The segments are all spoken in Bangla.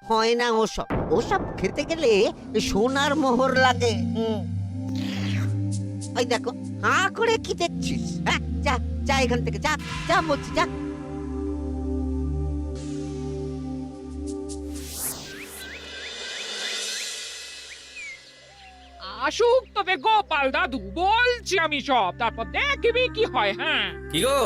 হয় না ওসব। ওসব খেতে গেলে সোনার মোহর লাগে। ওই দেখো, হাঁ করে কি দেখছিস? হ্যাঁ, যা যা এখান থেকে, যা যা বলছি, যা। আসুক তবে গোপাল দাদু, বলছি আমি সব, তারপর দেখবি কি হয়। হ্যাঁ, কি গো,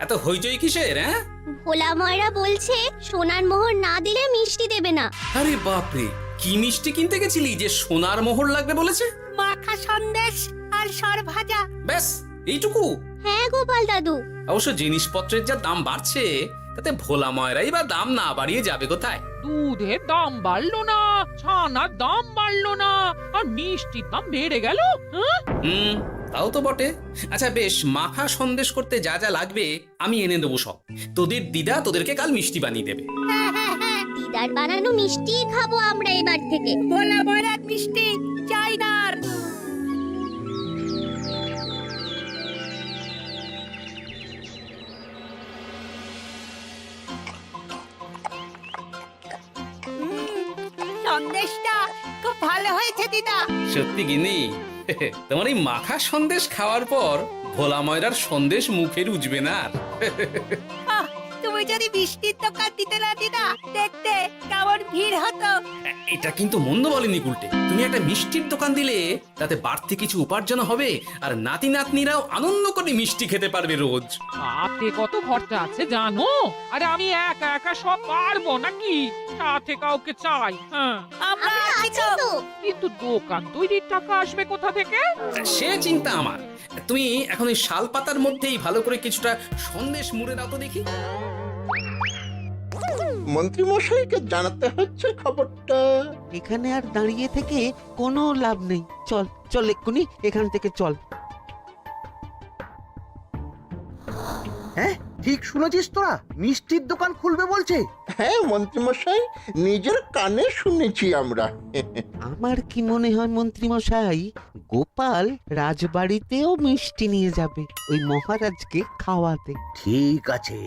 এত হইচই কিসের? হ্যাঁ, ভোলা ময়রা বলছে সোনার মোহর না দিলে মিষ্টি দেবে না। আরে বাপরে, কি মিষ্টি কিনতে গেছিলি যে সোনার মোহর লাগবে বলেছে? মাখা সন্দেশ আর সর ভাজা। ব্যাস এইটুকু? হ্যাঁ গোপাল দাদু। অবশ্য জিনিসপত্রের যা দাম বাড়ছে, তাতে ভোলা ময়রাই বা দাম না বাড়িয়ে যাবে কোথায়? দুধের দাম বাড়লো না, ছানার দাম বাড়লো না, আর মিষ্টির দাম বেড়ে গেল। হ্যাঁ, তাও তো বটে। আচ্ছা বেশ, মাখা সন্দেশ করতে যা যা লাগবে আমি এনে দেবো সব। তোদের দিদা তোদেরকে কাল মিষ্টি বানিয়ে দেবে। দিদার বানানো মিষ্টি খাবো আমরা এবার থেকে। ভোলা ময়রার মিষ্টি চাই না আর। সন্দেশটা খুব ভালো হয়েছে দিদা। সত্যি গিনি, তোমার এই মাখা সন্দেশ খাওয়ার পর ভোলা ময়রার সন্দেশ মুখে রুজবে না আর। আহ, তুমি যদি মিষ্টির দোকান দিতে না দিদা, দেখতে কেমন ভিড় হতো। এটা কিন্তু মন্দ বলেনি গুলটে। তুমি একটা মিষ্টির দোকান দিলে তাতে বাড়তি কিছু উপার্জন হবে, আর নাতি নাতনিরাও আনন্দ করে মিষ্টি খেতে পারবে রোজ। তাতে কত খরচা আছে জানো? আরে আমি একা একা সব পারবো নাকি? সাথে কাউকে চাই। হ্যাঁ, আমরা আমরা আছি আছি তো। তো। কিন্তু দোকান তৈরির টাকা আসবে কোথা থেকে? সে চিন্তা আমার। তুমি এখন ওই শাল পাতার মধ্যেই ভালো করে কিছুটা সন্দেশ মুড়ে দাও তো দেখি। মন্ত্রী মশাইকে জানাতে হচ্ছে খবরটা। এখানে আর দাঁড়িয়ে থেকে কোনো লাভ নেই। চল চল, এক্ষুনি এখান থেকে চল। হ্যাঁ, ঠিক শুনেছিস তোরা, মিষ্টির দোকান খুলবে বলছে। হ্যাঁ মন্ত্রী মশাই, নিজের কানে শুনেছি আমরা। আমার কি মনে হয় মন্ত্রী মশাই, গোপাল রাজবাড়িতেও মিষ্টি নিয়ে যাবে ওই মহারাজকে খাওয়াতে। ঠিক আছে,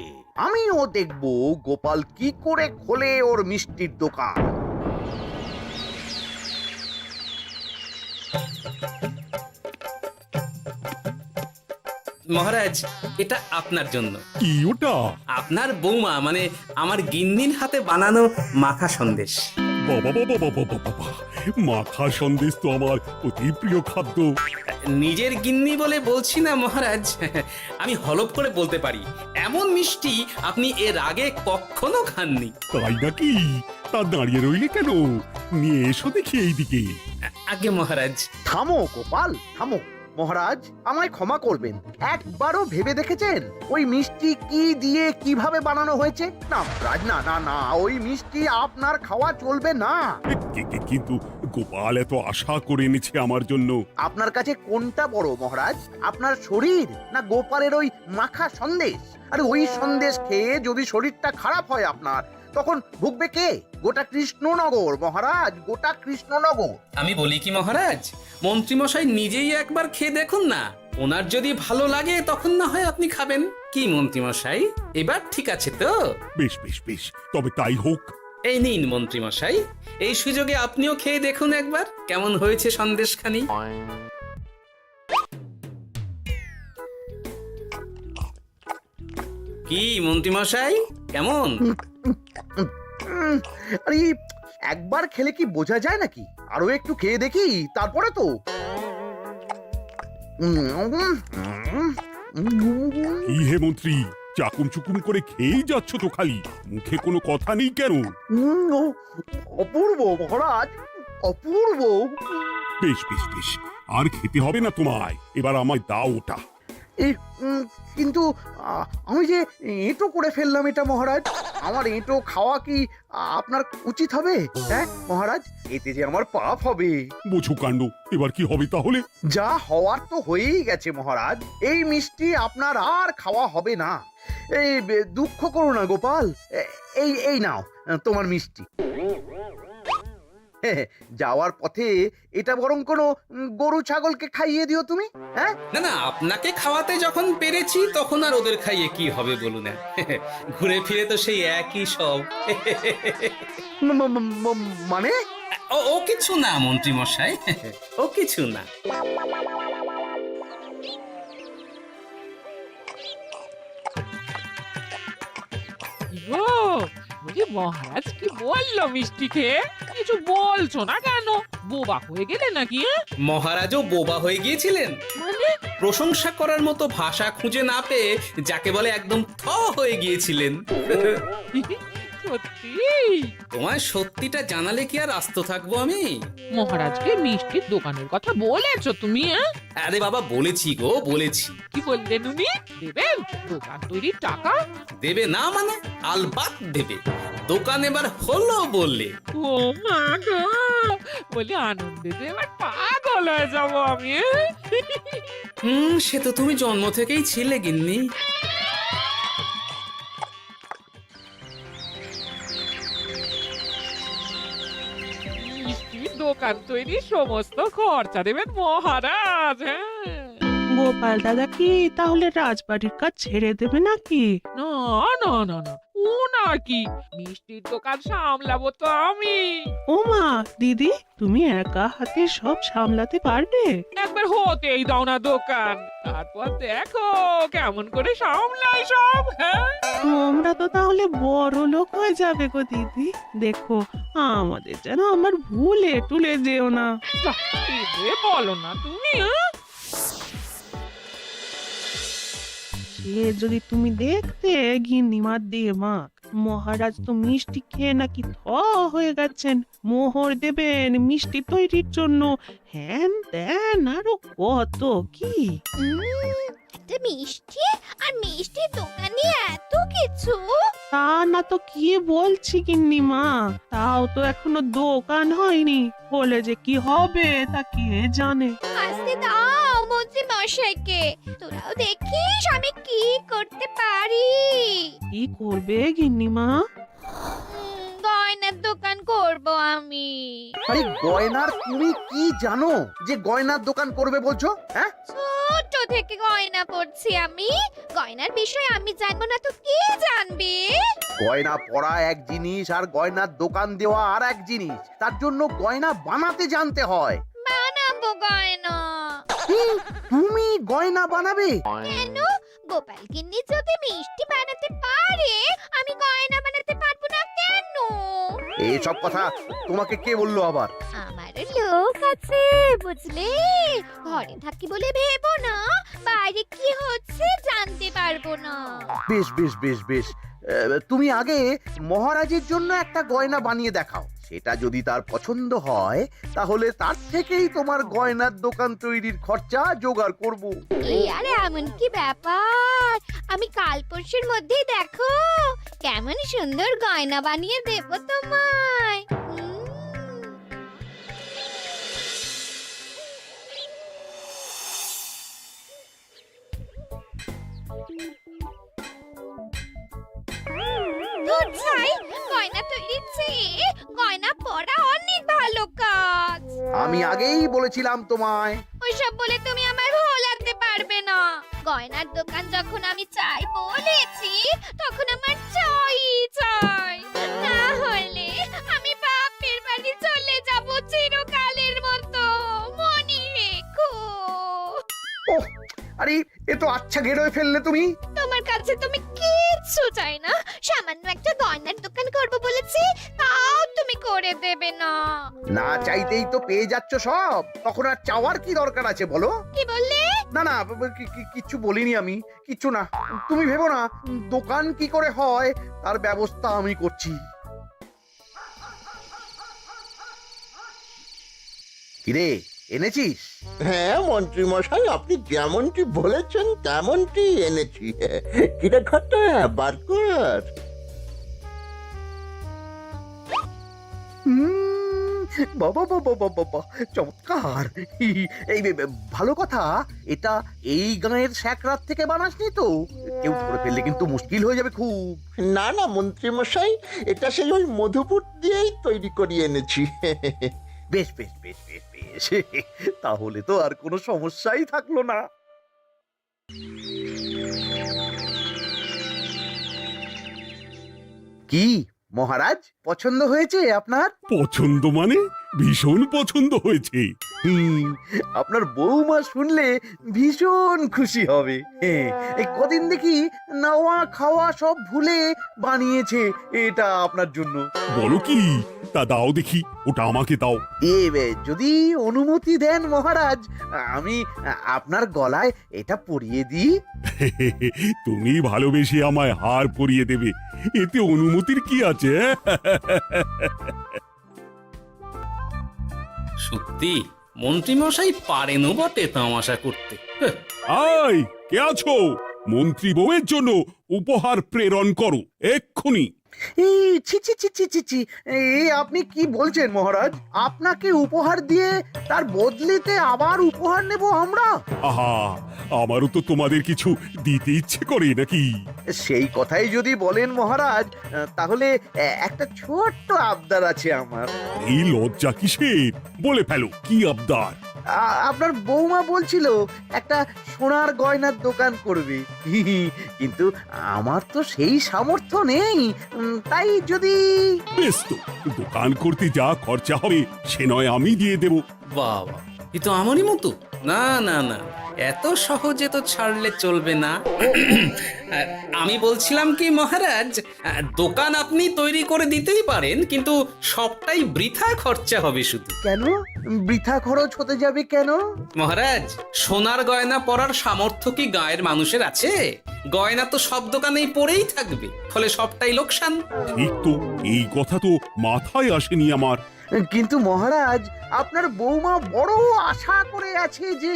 আমিও দেখবো গোপাল কি করে খোলে ওর মিষ্টির দোকান। মহারাজ, এটা আপনার জন্য। কি ওটা? আপনার বৌমা মানে আমার গিন্নির হাতে বানানো মাখা সন্দেশ। বাবা বাবা বাবা বাবা, মাখা সন্দেশ তো আমার অতি প্রিয় খাদ্য। নিজের গিন্নি বলে বলছি না মহারাজ, আমি হলপ করে বলতে পারি এমন মিষ্টি আপনি এর আগে কখনো খাননি। তাই নাকি? তা দাঁড়িয়ে রইলে কেন? নিয়ে এসো দেখি এইদিকে। আগে মহারাজ। থামো গোপাল, থামো। মহারাজ, আমায় ক্ষমা করবেন, একবারও ভেবে দেখেছেন ওই মিষ্টি কি দিয়ে কিভাবে বানানো হয়েছে? না মহারাজ, না না না, ওই মিষ্টি আপনার খাওয়া চলবে না। কিন্তু গোপাল এত আশা করে এনেছে আমার জন্য। আপনার কাছে কোনটা বড় মহারাজ, আপনার শরীর না গোপালের ওই মাখা সন্দেশ? আরে ওই সন্দেশ খেয়ে যদি শরীরটা খারাপ হয় আপনার, তখন ভুগবে কে? গোটা কৃষ্ণনগর মহারাজ, গোটা কৃষ্ণনগর। আমি বলি কি মহারাজ, মন্ত্রীমশাই নিজেই একবার খেয়ে দেখুন না। ওনার যদি ভালো লাগে তখন না হয় আপনি খাবেন। কি মন্ত্রীমশাই, এবার ঠিক আছে তো? বেশ বেশ বেশ, তবে তাই হোক। এই নিন মন্ত্রীমশাই, এই সুযোগে আপনিও খেয়ে দেখুন একবার কেমন হয়েছে সন্দেশখানি। কি মন্ত্রীমশাই, কেমন? আরে একবার খেলে কি বোঝা যায় নাকি? আরো একটু খেয়ে দেখি তারপরে তো। কি হে মন্ত্রী, চাকুম চুকুম করে খেয়েই যাচ্ছ তো খালি, মুখে কোনো কথা নেই কেন? অপূর্ব মহারাজ, অপূর্ব। বেশ বেশ বেশ, আর খেতে হবে না তোমায়, এবার আমায় দাও ওটা। কিন্তু আমি যে এঁটো করে ফেললাম এটা মহারাজ, আমার এঁটো খাওয়া কি আপনার উচিত হবে? হ্যাঁ মহারাজ, এতে যে আমার পাপ হবে। বোঝো কাণ্ড, এবার কি হবে তাহলে? যা হওয়ার তো হয়েই গেছে মহারাজ, এই মিষ্টি আপনার আর খাওয়া হবে না। এই দুঃখ করো না গোপাল, এই এই নাও তোমার মিষ্টি। যাওয়ার পথে এটা বরং কোনো গরু ছাগলকে খাইয়ে দিও তুমি। হ্যাঁ, না না, আপনাকে খাওয়াতে যখন পেরেছি তখন আর ওদের খাইয়ে কি হবে বলুন। ঘুরে ফিরে তো সেই একই সব। মানে ও কিছু না মন্ত্রী মশাই, ও কিছু না। গো, বলি মহারাজ কি বললো মিষ্টি খেয়ে? কিছু বলছো না কেন? বোবা হয়ে গেলে নাকি? মহারাজও বোবা হয়ে গিয়েছিলেন? মানে প্রশংসা করার মতো ভাষা খুঁজে না পেয়ে যাকে বলে একদম হয়ে গিয়েছিলেন। সত্যি? তোমার সত্যিটা জানালে কি আর আস্ত থাকবো আমি? মহারাজকে মিষ্টির দোকানের কথা বলেছো তুমি? আরে বাবা, বলেছি গো, বলেছি। কি বললেন উনি? দেবেন দোকান তৈরির টাকা? দেবে না মানে? আলবাত দেবে। দোকান এবার হলো বললে। ও মা গো, বলি আনন্দে যে এবার পাগল হয়ে যাবো আমি। সে তো তুমি জন্ম থেকেই ছিলে গিন্নি। মিষ্টির দোকান তৈরির সমস্ত খরচা দেবেন মহারাজ। হ্যাঁ, গোপাল দাদা কি তাহলে রাজবাড়ির কাজ ছেড়ে দেবে নাকি? না না না না, ও না কি, মিষ্টির দোকান সামলাবো তো আমি। ওমা দিদি, তুমি একা হাতে সব সামলাতে পারবে? একবার হতেই দাও না দোকান, তারপর দেখো কেমন করে সামলাই সব। হ্যাঁ, তোমরা তো তাহলে বড় লোক হয়ে যাবে গো দিদি। দেখো আমাদের যেন আমার ভুলে টুলে যেও না। যাহ, কি যে বলো না তুমি। হ্যাঁ? সে যদি তুমি দেখতে গিন্নিমার দিয়ে মাক, মহারাজ তো মিষ্টি খেয়ে নাকি হয়ে গেছেন। মোহর দেবেন মিষ্টি তৈরির জন্য, হ্যান ত্যান আরো কত কি। একটা মিষ্টি আর মিষ্টির দোকানে এত কিছু। তা না তো কি বলছি গিন্নিমা, তাও তো এখনো দোকান হয়নি, বলে যে কি হবে তা কে জানে। আসতে দাও মন্ত্রী মশাইকে, তোরাও দেখিস আমি কি করতে পারি। কি করবে গিন্নিমা? গয়নার দোকান করব আমি। আরে গয়নার তুমি কি জানো যে গয়নার দোকান করবে বলছো? হ্যাঁ, ছোট থেকে গয়না পড়ছি আমি, গয়নার বিষয় আমি জানবো না তো কে জানবে? গয়না পরা এক জিনিস আর গয়নার দোকান দেওয়া আর এক জিনিস। তার জন্য গয়না বানাতে জানতে হয়। বানাবো গয়না। তুমি গয়না বানাবে? কেন? গোপাল গিন্নি যদি মিষ্টি বানাতে পারে, আমি গয়না বানাতে পারবো না কেন? এইসব কথা তোমাকে কে বললো আবার? আমার লোক আছে বুঝলে, ঘরে থাকি বলে ভেবো না, বাইরে কি হচ্ছে জানতে পারবো না। বেশ বেশ বেশ বেশ, তুমি আগে মহারাজের জন্য একটা গয়না বানিয়ে দেখাও। সেটা যদি তার পছন্দ হয় তাহলে তার থেকেই তোমার গয়নার দোকান তৈরির খরচা জোগাড় করব। এই আরে এমন কি ব্যাপার, আমি কাল পরশুর মধ্যেই দেখো কেমন সুন্দর গয়না বানিয়ে দেব তোমায়। ধুর ছাই, গয়না তৈরির চেয়ে গয়না পরা অনেক ভালো কাজ। আমি আগেই বলেছিলাম তোমায়। ওইসব বলে তুমি আমার ভোলাতে পারবে না। গয়নার দোকান যখন আমি চাই বলেছি, তখন আমার চাই চাই, না হলে আমি বাপের বাড়ি চলে যাব চিরকালের মতো, মনে রেখো। ওহ, আরে এ তো আচ্ছা গেরোয় ফেললে তুমি। তোমার কাছে তুমি কিচ্ছু চাই না, সামান্য একটা গয়নার দোকান করব বলেছি, তাও তুমি করে দেবে না। না চাইতেই তো পেয়ে যাচ্ছ সব, তখন আর চাওয়ার কি দরকার আছে বলো? কি বললে? না না, কিচ্ছু বলিনি আমি, কিচ্ছু না। তুমি ভেবো না, দোকান কি করে হয় তার ব্যবস্থা আমি করছি। কিরে, এনেছিস? হ্যাঁ মন্ত্রী মশাই, আপনি যেমনটি বলেছেন তেমনটি এনেছি। কিরে ঘটা, বার কর। বাবা বাবা বাবা বাবা, চমৎকার। এই ভালো কথা, এটা এই গাঁয়ের স্যাকরাত থেকে বানাসনি তো? কেউ ধরে ফেললে কিন্তু মুশকিল হয়ে যাবে খুব। না না মন্ত্রী মশাই, এটা সেই ওই মধুপুর দিয়েই তৈরি করিয়ে এনেছি। বেশ বেশ বেশ বেশ বেশ, তাহলে তো আর কোনো সমস্যাই থাকলো না। কি মহারাজ পছন্দ হয়েছে আপনার? পছন্দ মানে ভীষণ পছন্দ হয়েছে। হুম, আপনার বৌমা শুনলে ভীষণ খুশি হবে। এই কদিন দেখি নাওয়া খাওয়া সব ভুলে বানিয়েছে এটা আপনার জন্য। বলো কি? তা দাও দেখি, ওটা আমাকে দাও। যদি অনুমতি দেন মহারাজ, আমি আপনার গলায় এটা পরিয়ে দিই। তুমি ভালোবেসে আমায় হার পরিয়ে দেবে, এতে অনুমতির কি আছে? সত্যি মন্ত্রীমশাই পারেনও বটে তামাশা করতে। হ্যাঁ, আয়, কে আছো? মন্ত্রী বউয়ের জন্য উপহার প্রেরণ করো এক্ষুনি। এই ছি ছি ছি ছি ছি ছি, এই আপনি কি বলছেন মহারাজ? আপনাকে উপহার দিয়ে তার বদলেতে আবার উপহার নেব আমরা? আহা, আমারও তো তোমাদের কিছু দিতে ইচ্ছে করে নাকি? সেই কথাই যদি বলেন মহারাজ, তাহলে একটা ছোট্ট আবদার আছে আমার। এই লজ্জা কিসের? বলে ফেলো, কি আবদার? আপনার বৌমা বলছিল একটা সোনার গয়নার দোকান করবে, কিন্তু আমার তো সেই সামর্থ্য নেই। তাই যদি বেশ তো, দোকান করতে যা খরচা হবে সে নয় আমি দিয়ে দেব। বাবা, এ তো আমারই মতো। না না না, এত সহজে তো ছাড়লে চলবে না। আমি বলছিলাম কি মহারাজ, দোকান আপনি তৈরি করে দিতেই পারেন, কিন্তু সবটাই বৃথা খরচা হবে শুধু। কেন বৃথা খরচ হতে যাবে কেন? মহারাজ, সোনার গয়না পরার সামর্থ্য কি গায়ের মানুষের আছে? গয়না তো সব দোকানেই পড়েই থাকবে, ফলে সবটাই লোকসান। ঠিক তো, এই কথা তো মাথায় আসেনি আমার। কিন্তু মহারাজ, আপনার বৌমা বড় আশা করে আছে যে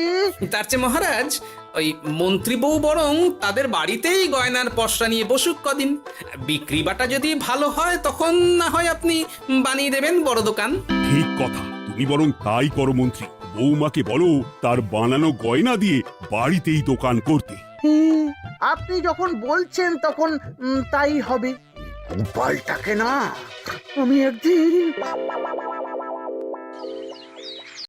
তার চেয়ে মহারাজ, ওই মন্ত্রী বউ বরং তাদের বাড়িতেই গয়নার পসরা নিয়ে বসুক কদিন। বিক্রি বাটা যদি ভালো হয় তখন না হয় আপনি বানিয়ে দেবেন বড় দোকান। ঠিক কথা, তুমি বরং তাই করো মন্ত্রী। বৌমাকে বলো তার বানানো গয়না দিয়ে বাড়িতেই দোকান করতে। আপনি যখন বলছেন তখন তাই হবে। গোপালটাকে না আমি একদিন